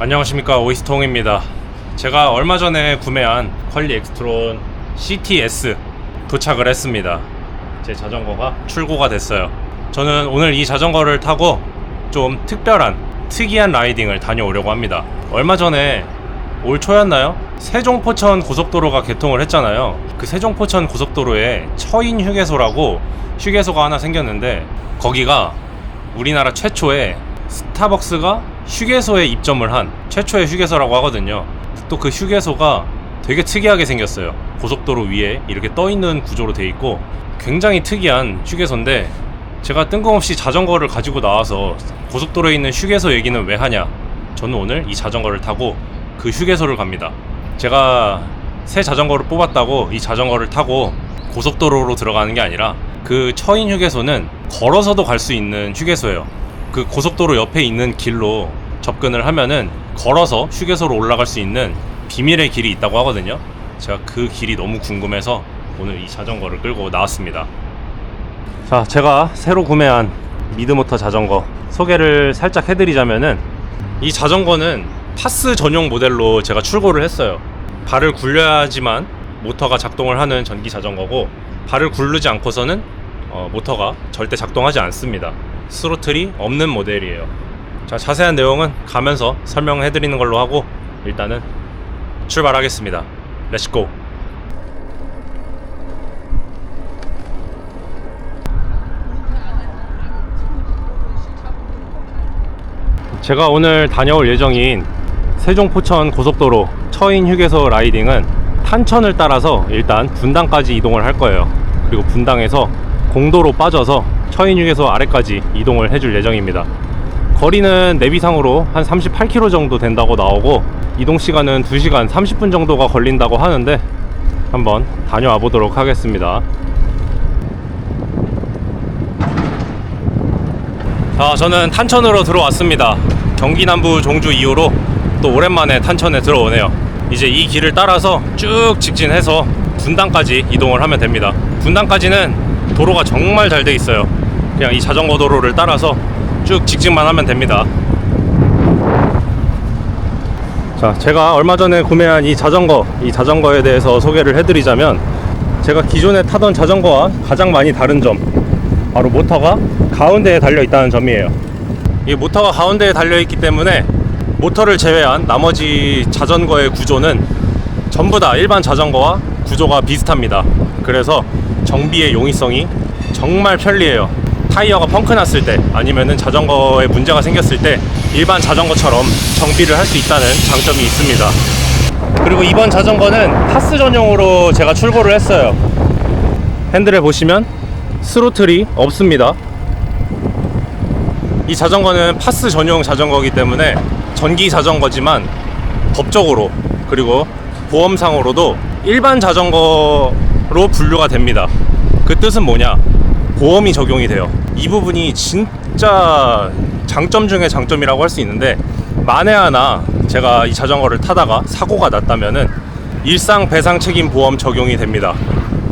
안녕하십니까, 오이스통입니다. 제가 얼마 전에 구매한 퀄리 엑스트론 CTS 도착을 했습니다. 제 자전거가 출고가 됐어요. 저는 오늘 이 자전거를 타고 좀 특이한 라이딩을 다녀오려고 합니다. 얼마 전에 올 초였나요? 세종포천 고속도로가 개통을 했잖아요. 그 세종포천 고속도로에 처인 휴게소라고 휴게소가 하나 생겼는데, 거기가 우리나라 최초의 스타벅스가 휴게소에 입점을 한 최초의 휴게소라고 하거든요. 또 그 휴게소가 되게 특이하게 생겼어요. 고속도로 위에 이렇게 떠있는 구조로 돼 있고 굉장히 특이한 휴게소인데, 제가 뜬금없이 자전거를 가지고 나와서 고속도로에 있는 휴게소 얘기는 왜 하냐, 저는 오늘 이 자전거를 타고 그 휴게소를 갑니다. 제가 새 자전거를 뽑았다고 이 자전거를 타고 고속도로로 들어가는 게 아니라, 그 처인 휴게소는 걸어서도 갈 수 있는 휴게소예요. 그 고속도로 옆에 있는 길로 접근을 하면은 걸어서 휴게소로 올라갈 수 있는 비밀의 길이 있다고 하거든요. 제가 그 길이 너무 궁금해서 오늘 이 자전거를 끌고 나왔습니다. 자, 제가 새로 구매한 미드모터 자전거 소개를 살짝 해드리자면은, 이 자전거는 파스 전용 모델로 제가 출고를 했어요. 발을 굴려야지만 모터가 작동을 하는 전기 자전거고, 발을 굴르지 않고서는 모터가 절대 작동하지 않습니다. 스로틀이 없는 모델이에요. 자, 자세한 내용은 가면서 설명해드리는 걸로 하고 일단은 출발하겠습니다. 렛츠고! 제가 오늘 다녀올 예정인 세종포천 고속도로 처인 휴게소 라이딩은 탄천을 따라서 일단 분당까지 이동을 할 거예요. 그리고 분당에서 공도로 빠져서 처인 휴게소 아래까지 이동을 해줄 예정입니다. 거리는 내비상으로 한 38km 정도 된다고 나오고, 이동 시간은 2시간 30분 정도가 걸린다고 하는데 한번 다녀와 보도록 하겠습니다. 자, 저는 탄천으로 들어왔습니다. 경기 남부 종주 2호로 또 오랜만에 탄천에 들어오네요. 이제 이 길을 따라서 쭉 직진해서 분당까지 이동을 하면 됩니다. 분당까지는 도로가 정말 잘 돼 있어요. 그냥 이 자전거 도로를 따라서 쭉 직진만 하면 됩니다. 자, 제가 얼마 전에 구매한 이 자전거에 대해서 소개를 해드리자면, 제가 기존에 타던 자전거와 가장 많이 다른 점, 바로 모터가 가운데에 달려 있다는 점이에요. 이 모터가 가운데에 달려 있기 때문에 모터를 제외한 나머지 자전거의 구조는 전부 다 일반 자전거와 구조가 비슷합니다. 그래서 정비의 용이성이 정말 편리해요. 타이어가 펑크 났을 때, 아니면은 자전거에 문제가 생겼을 때 일반 자전거처럼 정비를 할 수 있다는 장점이 있습니다. 그리고 이번 자전거는 파스 전용으로 제가 출고를 했어요. 핸들에 보시면 스로틀이 없습니다. 이 자전거는 파스 전용 자전거이기 때문에 전기 자전거지만 법적으로, 그리고 보험상으로도 일반 자전거로 분류가 됩니다. 그 뜻은 뭐냐? 보험이 적용이 돼요. 이 부분이 진짜 장점 중에 장점이라고 할 수 있는데, 만에 하나 제가 이 자전거를 타다가 사고가 났다면은 일상 배상 책임 보험 적용이 됩니다.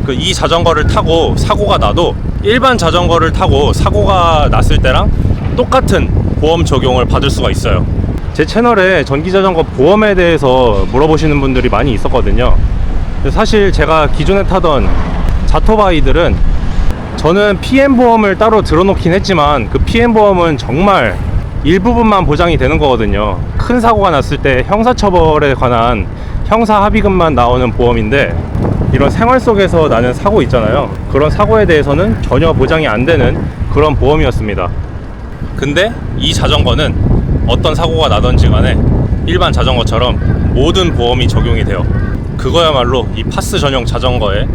이 자전거를 타고 사고가 나도 일반 자전거를 타고 사고가 났을 때랑 똑같은 보험 적용을 받을 수가 있어요. 제 채널에 전기자전거 보험에 대해서 물어보시는 분들이 많이 있었거든요. 사실 제가 기존에 타던 자토바이들은, 저는 PM보험을 따로 들어놓긴 했지만 그 PM보험은 정말 일부분만 보장이 되는 거거든요. 큰 사고가 났을 때 형사처벌에 관한 형사합의금만 나오는 보험인데, 이런 생활 속에서 나는 사고 있잖아요. 그런 사고에 대해서는 전혀 보장이 안 되는 그런 보험이었습니다. 근데 이 자전거는 어떤 사고가 나든지 간에 일반 자전거처럼 모든 보험이 적용이 돼요. 그거야말로 이 파스 전용 자전거의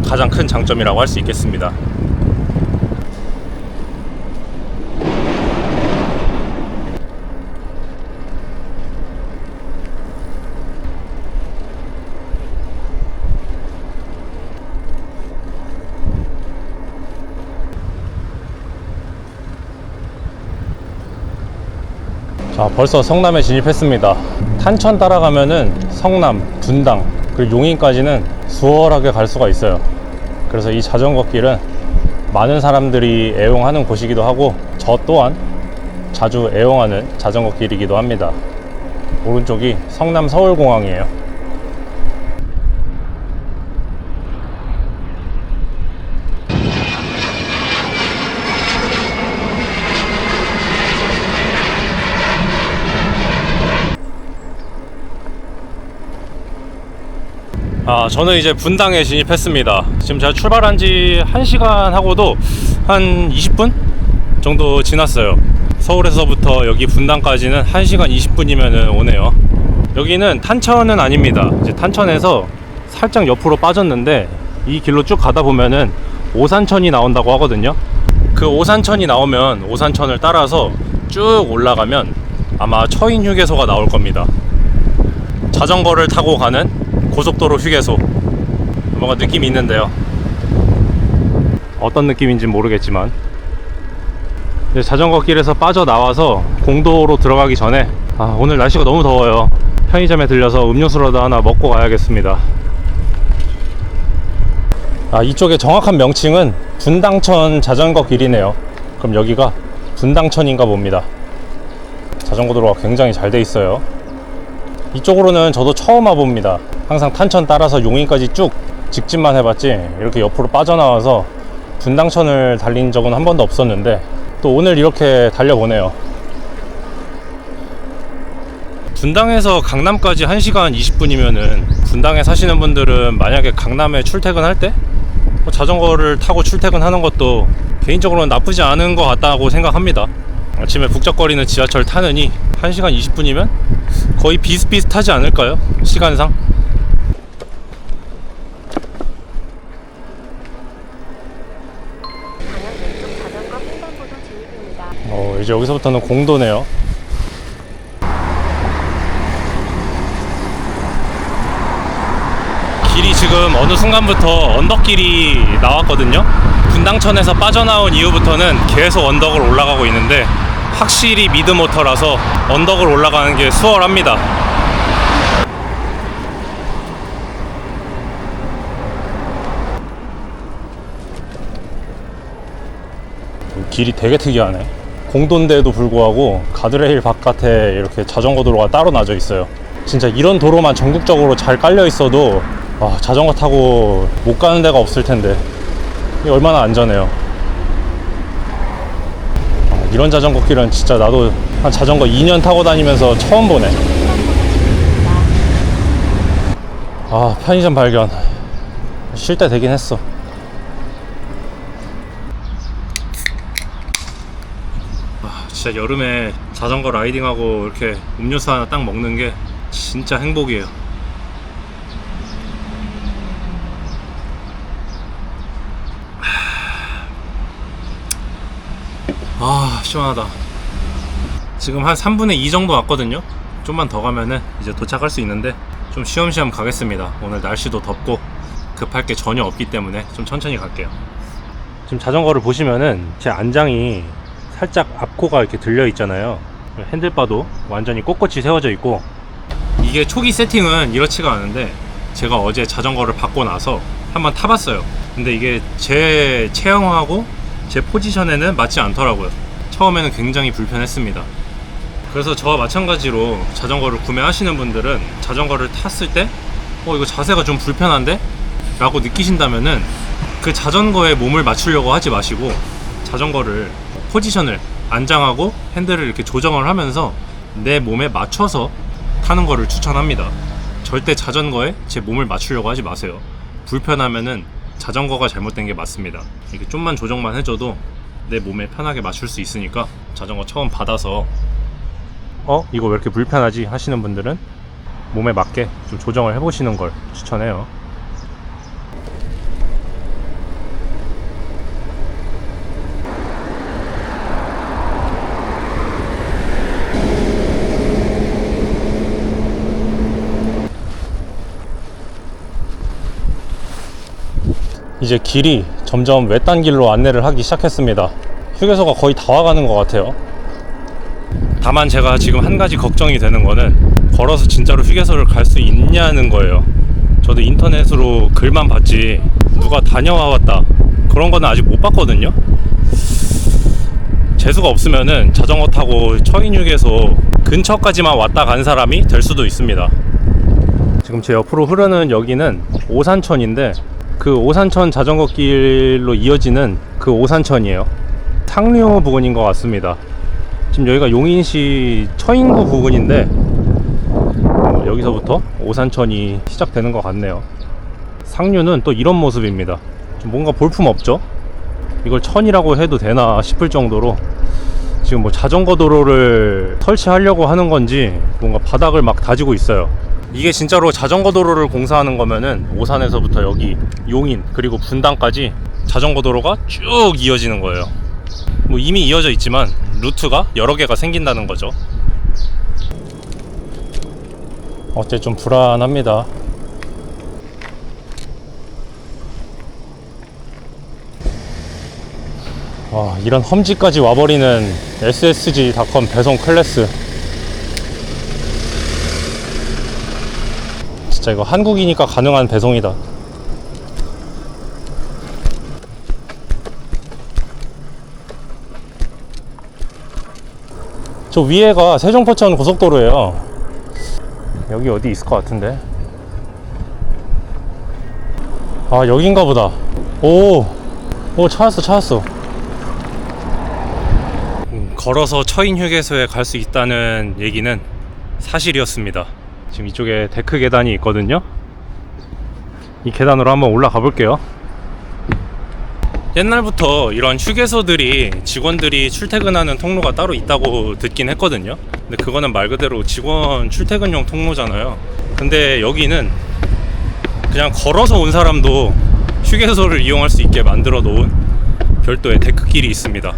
가장 큰 장점이라고 할 수 있겠습니다. 자, 벌써 성남에 진입했습니다. 탄천 따라가면은 성남, 분당, 그리고 용인까지는 수월하게 갈 수가 있어요. 그래서 이 자전거 길은 많은 사람들이 애용하는 곳이기도 하고, 저 또한 자주 애용하는 자전거 길이기도 합니다. 오른쪽이 성남 서울공항이에요. 저는 이제 분당에 진입했습니다. 지금 제가 출발한 지 1시간 하고도 한 20분 정도 지났어요. 서울에서부터 여기 분당까지는 1시간 20분이면 오네요. 여기는 탄천은 아닙니다. 이제 탄천에서 살짝 옆으로 빠졌는데 이 길로 쭉 가다 보면은 오산천이 나온다고 하거든요. 그 오산천이 나오면 오산천을 따라서 쭉 올라가면 아마 처인 휴게소가 나올 겁니다. 자전거를 타고 가는 고속도로 휴게소, 뭔가 느낌이 있는데요. 어떤 느낌인지 모르겠지만 이제 자전거 길에서 빠져나와서 공도로 들어가기 전에 오늘 날씨가 너무 더워요. 편의점에 들려서 음료수라도 하나 먹고 가야겠습니다. 이쪽의 정확한 명칭은 분당천 자전거 길이네요. 그럼 여기가 분당천인가 봅니다. 자전거 도로가 굉장히 잘 돼 있어요. 이쪽으로는 저도 처음 와봅니다. 항상 탄천 따라서 용인까지 쭉 직진만 해봤지 이렇게 옆으로 빠져나와서 분당천을 달린 적은 한 번도 없었는데 또 오늘 이렇게 달려보네요. 분당에서 강남까지 1시간 20분이면은 분당에 사시는 분들은 만약에 강남에 출퇴근할 때 자전거를 타고 출퇴근하는 것도 개인적으로는 나쁘지 않은 것 같다고 생각합니다. 아침에 북적거리는 지하철 타느니 1시간 20분이면 거의 비슷비슷하지 않을까요? 시간상? 이제 여기서부터는 공도네요. 길이 지금 어느 순간부터 언덕길이 나왔거든요. 분당천에서 빠져나온 이후부터는 계속 언덕을 올라가고 있는데 확실히 미드모터라서 언덕을 올라가는 게 수월합니다. 길이 되게 특이하네. 공도인데도 불구하고 가드레일 바깥에 이렇게 자전거 도로가 따로 나져 있어요. 진짜 이런 도로만 전국적으로 잘 깔려 있어도 자전거 타고 못 가는 데가 없을 텐데 이게 얼마나 안전해요. 이런 자전거 길은 진짜 나도 한 자전거 2년 타고 다니면서 처음 보네. 편의점 발견. 쉴 때 되긴 했어. 진짜 여름에 자전거 라이딩하고 이렇게 음료수 하나 딱 먹는 게 진짜 행복이에요. 시원하다. 지금 한 3분의 2 정도 왔거든요. 좀만 더 가면은 이제 도착할 수 있는데 좀 쉬엄쉬엄 가겠습니다. 오늘 날씨도 덥고 급할 게 전혀 없기 때문에 좀 천천히 갈게요. 지금 자전거를 보시면은 제 안장이 살짝 앞코가 이렇게 들려 있잖아요. 핸들바도 완전히 꼿꼿이 세워져 있고, 이게 초기 세팅은 이렇지가 않은데 제가 어제 자전거를 받고 나서 한번 타봤어요. 근데 이게 제 체형하고 제 포지션에는 맞지 않더라고요. 처음에는 굉장히 불편했습니다. 그래서 저와 마찬가지로 자전거를 구매하시는 분들은 자전거를 탔을 때 이거 자세가 좀 불편한데? 라고 느끼신다면은 그 자전거에 몸을 맞추려고 하지 마시고 자전거를 포지션을 안장하고 핸들을 이렇게 조정을 하면서 내 몸에 맞춰서 타는 거를 추천합니다. 절대 자전거에 제 몸을 맞추려고 하지 마세요. 불편하면은 자전거가 잘못된 게 맞습니다. 이렇게 좀만 조정만 해줘도 내 몸에 편하게 맞출 수 있으니까 자전거 처음 받아서 이거 왜 이렇게 불편하지 하시는 분들은 몸에 맞게 좀 조정을 해보시는 걸 추천해요. 이제 길이 점점 외딴 길로 안내를 하기 시작했습니다. 휴게소가 거의 다 와가는 것 같아요. 다만 제가 지금 한 가지 걱정이 되는 거는 걸어서 진짜로 휴게소를 갈 수 있냐는 거예요. 저도 인터넷으로 글만 봤지 누가 다녀와 왔다 그런 거는 아직 못 봤거든요. 재수가 없으면은 자전거 타고 처인휴게소 근처까지만 왔다 간 사람이 될 수도 있습니다. 지금 제 옆으로 흐르는 여기는 오산천인데 그 오산천 자전거 길로 이어지는 그 오산천이에요. 상류 부근인 것 같습니다. 지금 여기가 용인시 처인구 부근인데 여기서부터 오산천이 시작되는 것 같네요. 상류는 또 이런 모습입니다. 좀 뭔가 볼품 없죠? 이걸 천이라고 해도 되나 싶을 정도로 지금 뭐 자전거 도로를 설치하려고 하는 건지 뭔가 바닥을 막 다지고 있어요. 이게 진짜로 자전거 도로를 공사하는 거면은 오산에서부터 여기 용인 그리고 분당까지 자전거 도로가 쭉 이어지는 거예요. 뭐 이미 이어져 있지만 루트가 여러 개가 생긴다는 거죠. 어째 좀 불안합니다. 와, 이런 험지까지 와버리는 SSG.com 배송 클래스. 진짜 이거 한국이니까 가능한 배송이다. 저 위에가 세종포천 고속도로예요. 여기 어디 있을 것 같은데. 아, 여긴가 보다. 오, 찾았어. 걸어서 처인휴게소에 갈 수 있다는 얘기는 사실이었습니다. 지금 이쪽에 데크 계단이 있거든요. 이 계단으로 한번 올라가 볼게요. 옛날부터 이런 휴게소들이 직원들이 출퇴근하는 통로가 따로 있다고 듣긴 했거든요. 근데 그거는 말 그대로 직원 출퇴근용 통로잖아요. 근데 여기는 그냥 걸어서 온 사람도 휴게소를 이용할 수 있게 만들어 놓은 별도의 데크길이 있습니다.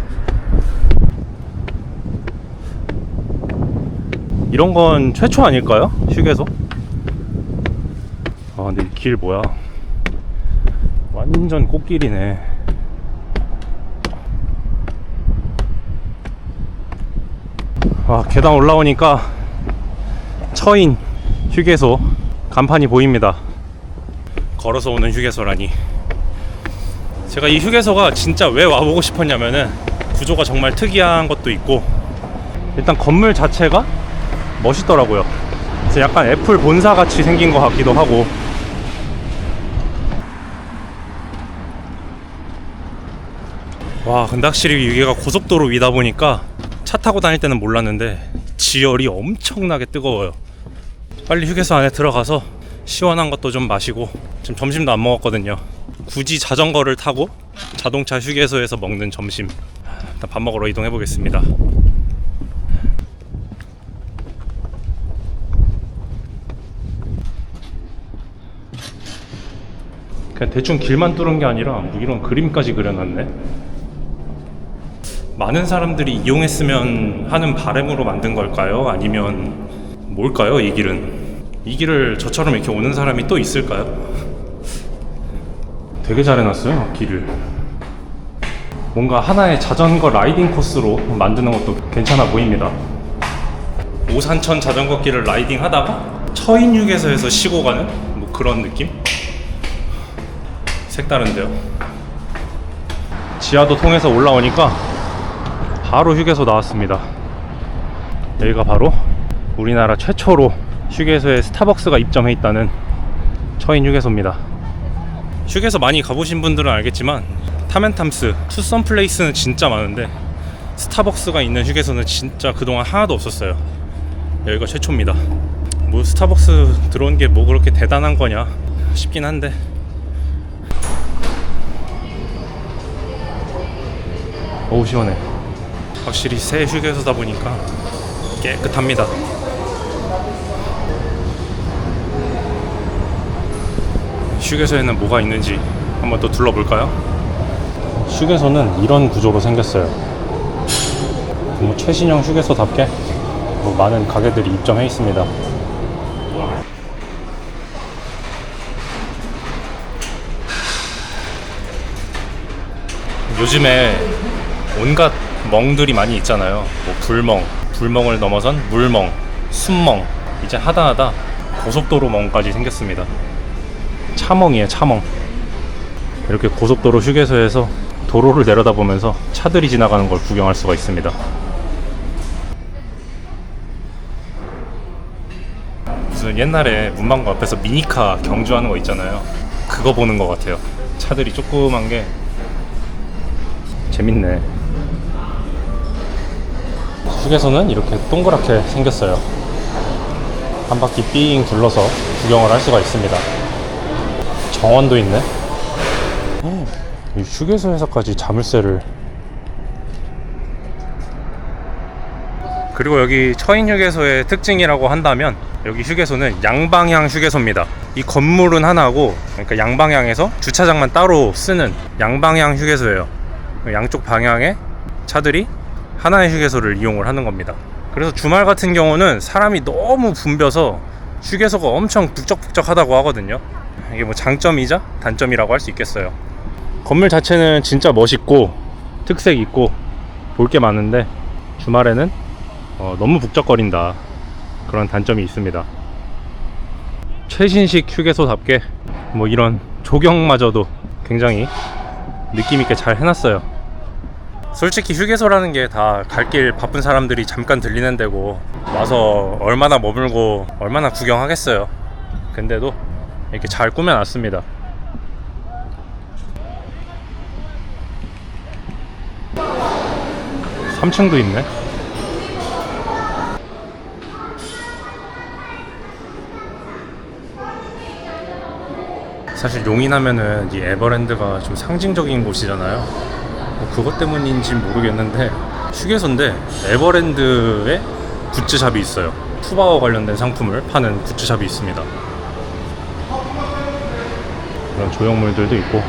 이런 건 최초 아닐까요? 휴게소? 아, 근데 이 길 뭐야? 완전 꽃길이네. 아, 계단 올라오니까 처인 휴게소 간판이 보입니다. 걸어서 오는 휴게소라니. 제가 이 휴게소가 진짜 왜 와보고 싶었냐면은 구조가 정말 특이한 것도 있고 일단 건물 자체가 멋있더라고요. 그래서 약간 애플 본사 같이 생긴 것 같기도 하고. 와, 근데 확실히 여기가 고속도로 위다 보니까 차 타고 다닐 때는 몰랐는데 지열이 엄청나게 뜨거워요. 빨리 휴게소 안에 들어가서 시원한 것도 좀 마시고. 지금 점심도 안 먹었거든요. 굳이 자전거를 타고 자동차 휴게소에서 먹는 점심. 일단 밥 먹으러 이동해 보겠습니다. 그냥 대충 길만 뚫은 게 아니라 뭐 이런 그림까지 그려놨네. 많은 사람들이 이용했으면 하는 바람으로 만든 걸까요? 아니면 뭘까요? 이 길은? 이 길을 저처럼 이렇게 오는 사람이 또 있을까요? 되게 잘 해놨어요, 길을. 뭔가 하나의 자전거 라이딩 코스로 만드는 것도 괜찮아 보입니다. 오산천 자전거 길을 라이딩 하다가 처인휴게소에서 쉬고 가는 뭐 그런 느낌? 색다른데요. 지하도 통해서 올라오니까 바로 휴게소 나왔습니다. 여기가 바로 우리나라 최초로 휴게소에 스타벅스가 입점해 있다는 처인휴게소입니다. 휴게소 많이 가보신 분들은 알겠지만 탐앤탐스, 투썸플레이스는 진짜 많은데 스타벅스가 있는 휴게소는 진짜 그동안 하나도 없었어요. 여기가 최초입니다. 뭐 스타벅스 들어온 게 뭐 그렇게 대단한 거냐 싶긴 한데. 어우, 시원해. 확실히 새 휴게소다 보니까 깨끗합니다. 휴게소에는 뭐가 있는지 한번 또 둘러볼까요? 휴게소는 이런 구조로 생겼어요. 뭐 최신형 휴게소답게 뭐 많은 가게들이 입점해 있습니다. 요즘에 온갖 멍들이 많이 있잖아요. 뭐 불멍을 넘어선 물멍, 순멍, 이제 하다하다 고속도로 멍까지 생겼습니다. 차멍이에요, 차멍. 이렇게 고속도로 휴게소에서 도로를 내려다보면서 차들이 지나가는 걸 구경할 수가 있습니다. 무슨 옛날에 문방구 앞에서 미니카 경주하는 거 있잖아요. 그거 보는 것 같아요. 차들이 조그만 게 재밌네. 휴게소는 이렇게 동그랗게 생겼어요. 한 바퀴 삥 둘러서 구경을 할 수가 있습니다. 정원도 있네. 이 휴게소에서까지 자물쇠를. 그리고 여기 처인 휴게소의 특징이라고 한다면 여기 휴게소는 양방향 휴게소입니다. 이 건물은 하나고, 그러니까 양방향에서 주차장만 따로 쓰는 양방향 휴게소예요. 양쪽 방향에 차들이 하나의 휴게소를 이용을 하는 겁니다. 그래서 주말 같은 경우는 사람이 너무 붐벼서 휴게소가 엄청 북적북적하다고 하거든요. 이게 뭐 장점이자 단점이라고 할 수 있겠어요. 건물 자체는 진짜 멋있고 특색 있고 볼 게 많은데 주말에는 너무 북적거린다, 그런 단점이 있습니다. 최신식 휴게소답게 뭐 이런 조경마저도 굉장히 느낌있게 잘 해놨어요. 솔직히 휴게소라는 게 다 갈 길 바쁜 사람들이 잠깐 들리는 데고 와서 얼마나 머물고 얼마나 구경하겠어요. 근데도 이렇게 잘 꾸며놨습니다. 3층도 있네. 사실 용인하면은 이 에버랜드가 좀 상징적인 곳이잖아요. 뭐 그것 때문인지 모르겠는데 휴게소인데 에버랜드에 굿즈샵이 있어요. 푸바오 관련된 상품을 파는 굿즈샵이 있습니다. 그런 조형물들도 있고.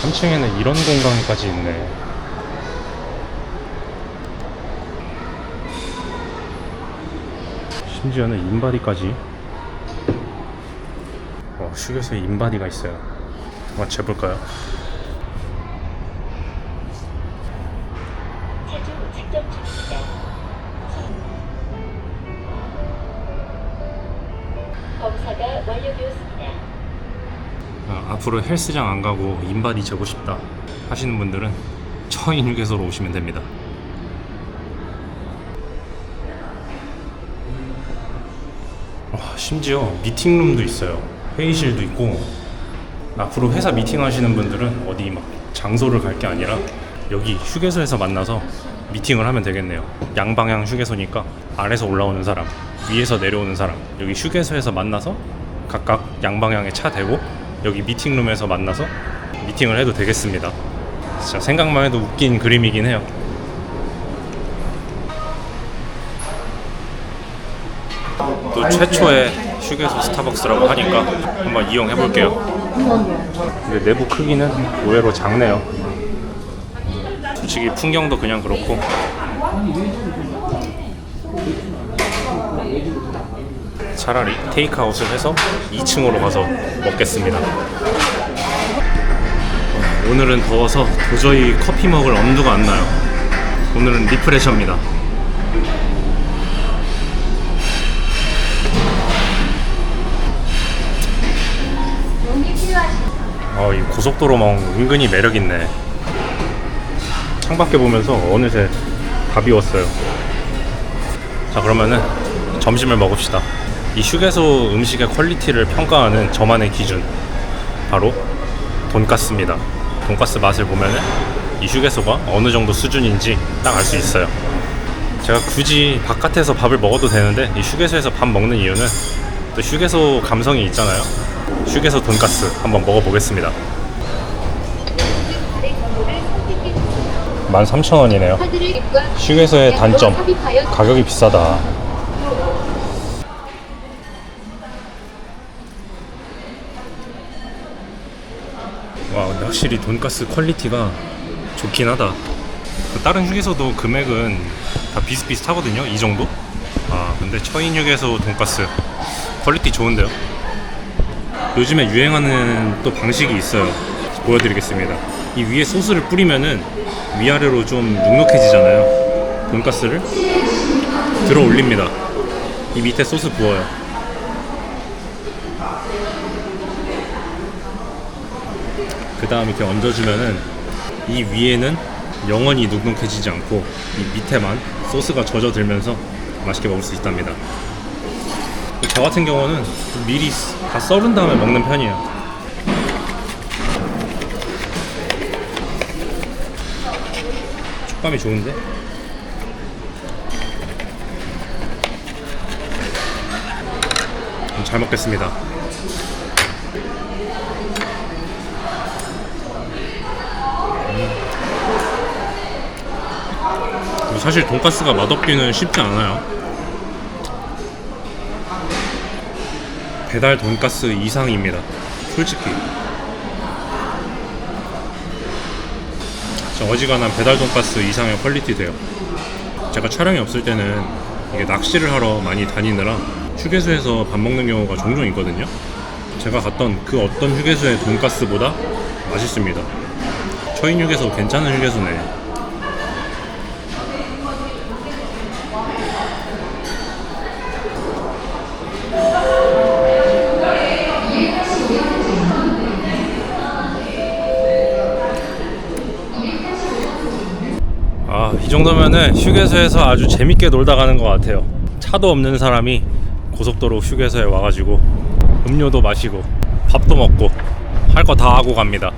3층에는 이런 공간까지 있네. 심지어는 인바디까지. 휴게소에 인바디가 있어요. 한번 재볼까요? 검사가 완료되었습니다. 앞으로 헬스장 안 가고 인바디 재고 싶다 하시는 분들은 처인 휴게소로 오시면 됩니다. 심지어 미팅룸도 있어요. 회의실도 있고. 앞으로 회사 미팅 하시는 분들은 어디 막 장소를 갈 게 아니라 여기 휴게소에서 만나서 미팅을 하면 되겠네요. 양방향 휴게소니까 아래서 올라오는 사람, 위에서 내려오는 사람, 여기 휴게소에서 만나서 각각 양방향에 차 대고 여기 미팅룸에서 만나서 미팅을 해도 되겠습니다. 진짜 생각만 해도 웃긴 그림이긴 해요. 또 최초의 휴게소 스타벅스라고 하니까 한번 이용해 볼게요. 근데 내부 크기는 의외로 작네요. 솔직히 풍경도 그냥 그렇고. 차라리 테이크아웃을 해서 2층으로 가서 먹겠습니다. 오늘은 더워서 도저히 커피 먹을 엄두가 안 나요. 오늘은 리프레셔입니다. 이 고속도로멍 은근히 매력있네. 창밖에 보면서 어느새 다 비웠어요. 자, 그러면은 점심을 먹읍시다. 이 휴게소 음식의 퀄리티를 평가하는 저만의 기준, 바로 돈가스입니다. 돈가스 맛을 보면은 이 휴게소가 어느 정도 수준인지 딱 알 수 있어요. 제가 굳이 바깥에서 밥을 먹어도 되는데 이 휴게소에서 밥 먹는 이유는 또 휴게소 감성이 있잖아요. 휴게소 돈가스 한번 먹어보겠습니다. 13,000원이네요. 휴게소의 단점, 가격이 비싸다. 와, 근데 확실히 돈가스 퀄리티가 좋긴 하다. 다른 휴게소도 금액은 다 비슷비슷하거든요, 이 정도? 근데 처인 휴게소 돈가스 퀄리티 좋은데요? 요즘에 유행하는 또 방식이 있어요. 보여드리겠습니다. 이 위에 소스를 뿌리면은 위아래로 좀 눅눅해지잖아요. 돈가스를 들어 올립니다. 이 밑에 소스 부어요. 그 다음 이렇게 얹어주면은 이 위에는 영원히 눅눅해지지 않고 이 밑에만 소스가 젖어들면서 맛있게 먹을 수 있답니다. 저 같은 경우는 미리 다 썰은 다음에 먹는 편이에요. 촉감이 좋은데? 잘 먹겠습니다. 사실 돈가스가 맛없기는 쉽지 않아요. 배달 돈가스 이상입니다. 솔직히 진짜 어지간한 배달 돈가스 이상의 퀄리티 돼요. 제가 촬영이 없을 때는 이게 낚시를 하러 많이 다니느라 휴게소에서 밥 먹는 경우가 종종 있거든요. 제가 갔던 그 어떤 휴게소의 돈가스보다 맛있습니다. 처인 휴게소 괜찮은 휴게소네. 이 정도면은 휴게소에서 아주 재밌게 놀다 가는 것 같아요. 차도 없는 사람이 고속도로 휴게소에 와가지고 음료도 마시고 밥도 먹고 할 거 다 하고 갑니다.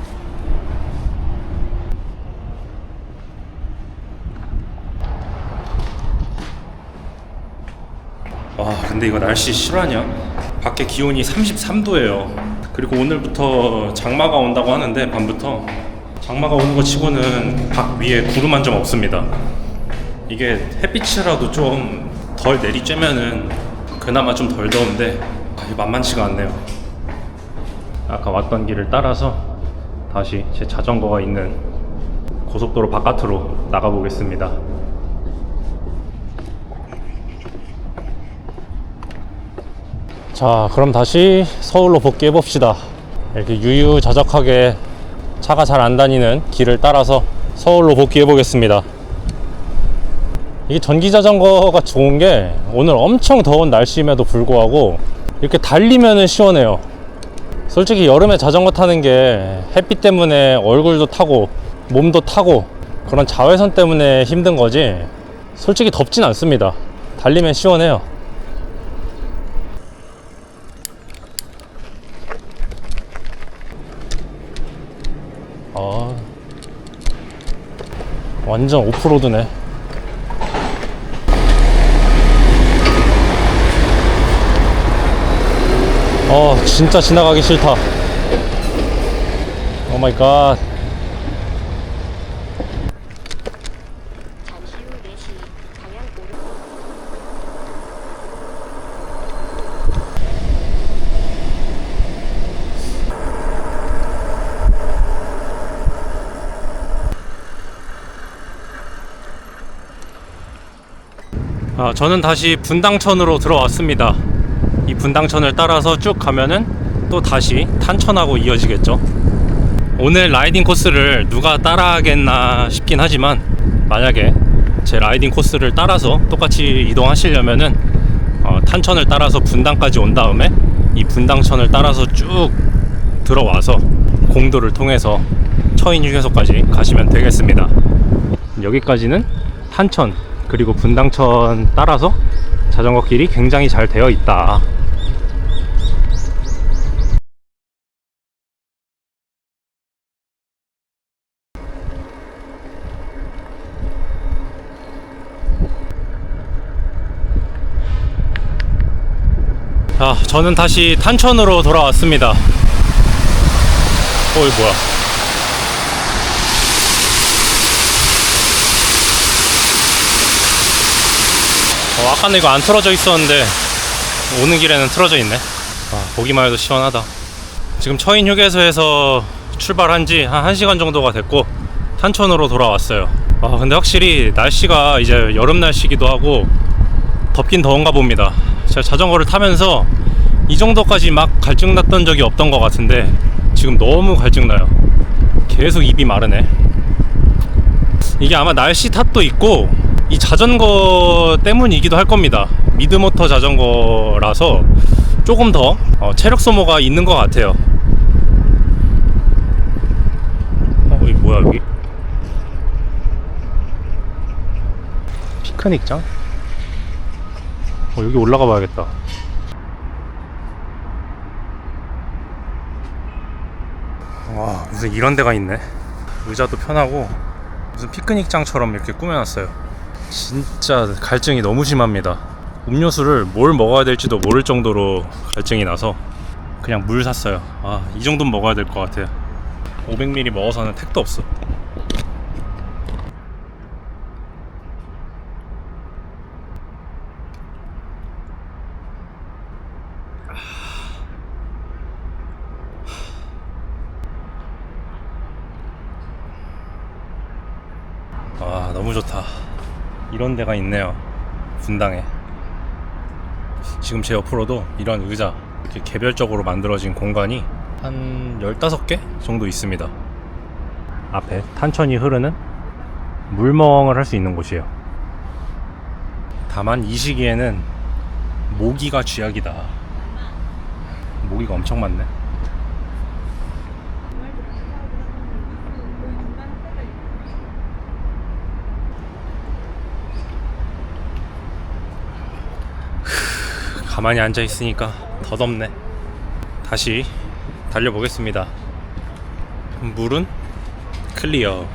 와, 근데 이거 날씨 실화냐? 밖에 기온이 33도예요. 그리고 오늘부터 장마가 온다고 하는데 밤부터 장마가 오는 거 치고는 밖 위에 구름 한 점 없습니다. 이게 햇빛이라도 좀 덜 내리쬐면은 그나마 좀 덜 더운데 만만치가 않네요. 아까 왔던 길을 따라서 다시 제 자전거가 있는 고속도로 바깥으로 나가보겠습니다. 자, 그럼 다시 서울로 복귀해봅시다. 이렇게 유유자적하게 차가 잘 안 다니는 길을 따라서 서울로 복귀해보겠습니다. 이게 전기자전거가 좋은 게 오늘 엄청 더운 날씨임에도 불구하고 이렇게 달리면은 시원해요. 솔직히 여름에 자전거 타는 게 햇빛 때문에 얼굴도 타고 몸도 타고 그런 자외선 때문에 힘든 거지 솔직히 덥진 않습니다. 달리면 시원해요. 완전 오프로드네. 진짜 지나가기 싫다. 오 마이 갓. 잠시 후 4시 방향 저는 다시 분당천으로 들어왔습니다. 이 분당천을 따라서 쭉 가면은 또 다시 탄천하고 이어지겠죠. 오늘 라이딩 코스를 누가 따라하겠나 싶긴 하지만 만약에 제 라이딩 코스를 따라서 똑같이 이동하시려면은 탄천을 따라서 분당까지 온 다음에 이 분당천을 따라서 쭉 들어와서 공도를 통해서 처인 휴게소까지 가시면 되겠습니다. 여기까지는 탄천 그리고 분당천 따라서 자전거 길이 굉장히 잘 되어 있다. 저는 다시 탄천으로 돌아왔습니다. 어이 뭐야? 아까는 이거 안 틀어져 있었는데 오는 길에는 틀어져 있네. 보기만 해도 시원하다. 지금 처인 휴게소에서 출발한 지 한 1시간 정도가 됐고 탄천으로 돌아왔어요. 근데 확실히 날씨가 이제 여름 날씨기도 하고 덥긴 더운가 봅니다. 제가 자전거를 타면서 이 정도까지 막 갈증났던 적이 없던 것 같은데 지금 너무 갈증나요. 계속 입이 마르네. 이게 아마 날씨 탓도 있고 이 자전거 때문이기도 할 겁니다. 미드모터 자전거라서 조금 더 체력 소모가 있는 것 같아요. 뭐야 여기? 피크닉장? 여기 올라가 봐야겠다. 와, 무슨 이런 데가 있네. 의자도 편하고 무슨 피크닉장처럼 이렇게 꾸며놨어요. 진짜 갈증이 너무 심합니다. 음료수를 뭘 먹어야 될지도 모를 정도로 갈증이 나서 그냥 물 샀어요. 아, 이 정도는 먹어야 될 것 같아요. 500ml 먹어서는 택도 없어. 아, 너무 좋다. 이런 데가 있네요, 분당에. 지금 제 옆으로도 이런 의자 이렇게 개별적으로 만들어진 공간이 한 15개 정도 있습니다. 앞에 탄천이 흐르는 물멍을 할 수 있는 곳이에요. 다만 이 시기에는 모기가 쥐약이다. 모기가 엄청 많네. 가만히 앉아 있으니까 더 덥네. 다시 달려보겠습니다. 물은 클리어.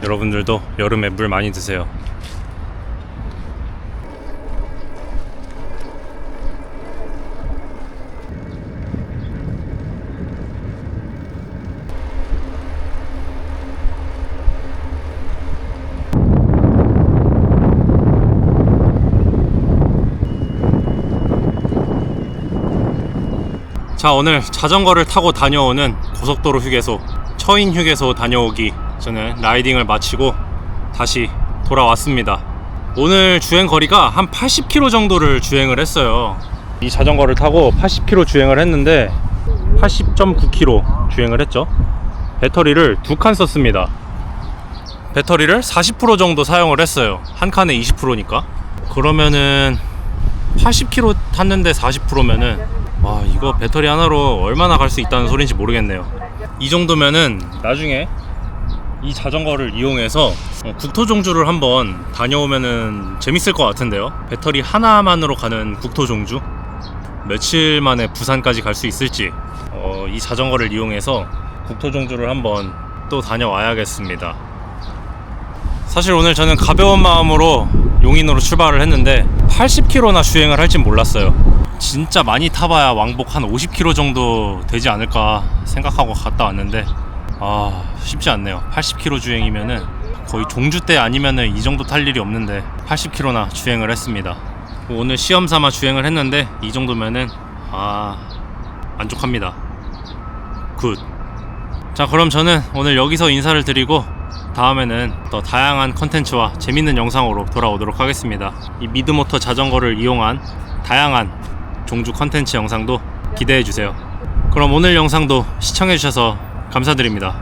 여러분들도 여름에 물 많이 드세요. 자, 오늘 자전거를 타고 다녀오는 고속도로 휴게소, 처인 휴게소 다녀오기, 저는 라이딩을 마치고 다시 돌아왔습니다. 오늘 주행 거리가 한 80km 정도를 주행을 했어요. 이 자전거를 타고 80km 주행을 했는데 80.9km 주행을 했죠. 배터리를 2칸 썼습니다. 배터리를 40% 정도 사용을 했어요. 한 칸에 20%니까. 그러면은 80km 탔는데 40%면은 와, 이거 배터리 하나로 얼마나 갈 수 있다는 소린지 모르겠네요. 이 정도면은 나중에 이 자전거를 이용해서 국토종주를 한번 다녀오면은 재밌을 것 같은데요. 배터리 하나만으로 가는 국토종주, 며칠 만에 부산까지 갈 수 있을지, 이 자전거를 이용해서 국토종주를 한번 또 다녀와야겠습니다. 사실 오늘 저는 가벼운 마음으로 용인으로 출발을 했는데 80km나 주행을 할진 몰랐어요. 진짜 많이 타봐야 왕복 한 50km 정도 되지 않을까 생각하고 갔다 왔는데 쉽지 않네요. 80km 주행이면은 거의 종주 때 아니면은 이 정도 탈 일이 없는데 80km나 주행을 했습니다. 오늘 시험 삼아 주행을 했는데 이 정도면은 만족합니다. 굿. 자, 그럼 저는 오늘 여기서 인사를 드리고 다음에는 더 다양한 컨텐츠와 재밌는 영상으로 돌아오도록 하겠습니다. 이 미드모터 자전거를 이용한 다양한 종주 컨텐츠 영상도 기대해주세요. 그럼 오늘 영상도 시청해주셔서 감사드립니다.